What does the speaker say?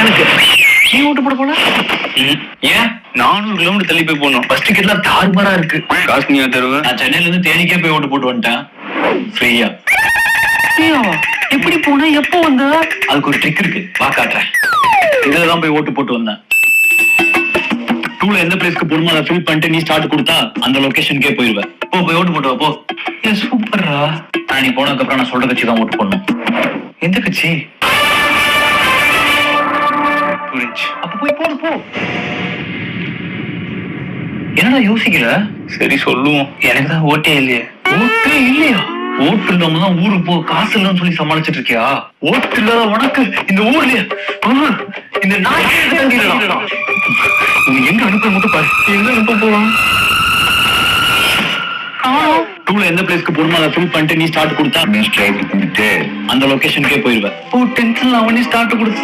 எனக்கு. நீ ஓட்டு போட போல? ஏன் 400 கிலோமீட்டர் தள்ளி போய் போகணும். பஸ் டிக்கெட்லாம் தாறுமாறா இருக்கு. காசு நீ தருவ? நான் சென்னையில இருந்து தேனிக்கே போய் ஓட்டு போட்டு வந்துட்டேன். ஃப்ரீயா. எப்படி போன? எப்போ வந்த? அதுக்கு ஒரு ட்ரிக் இருக்கு, வா காட்டுறேன். இதுலதான் போய் ஓட்டு போட்டு வந்தேன். டூல எந்த பிளேஸ்க்கு போடுமோ அதை ஃபில் பண்ணிட்டு நீ ஸ்டார்ட் கொடுத்தா அந்த லொகேஷனுக்கே போயிருவேன். போ போய் ஓட்டு போட்டு வா போ. சூப்பர்ரா. நீ போனதுக்கு அப்புறம் நான் சொல்ற கட்சி தான் ஓட்டு போடணும். எந்த கட்சி? அப்ப போய் போடு போ. என்னடா யோசிக்கல? சரி சொல்லுவோம். எனக்கு தான் ஓட்டே இல்லையே. ஓட்டே இல்லையா? ஓட்டு இல்லாம தான் ஊருக்கு போ, காசு இல்லைன்னு சொல்லி சமாளிச்சிட்டு இருக்கியா? ஓட்டு இல்லாத உனக்கு இந்த ஊர்லயே இந்த நீ எங்க அனுப்ப மட்டும் பாரு. எங்க அனுப்ப போலாம்? டூல எந்த பிளேஸ்க்கு போடுமோ அதை ஃபில் பண்ணிட்டு நீ ஸ்டார்ட் கொடுத்தா அந்த லொகேஷனுக்கே போயிருவேன். ஓ டென்ஷன்ல அவனே ஸ்டார்ட் கொடுத்து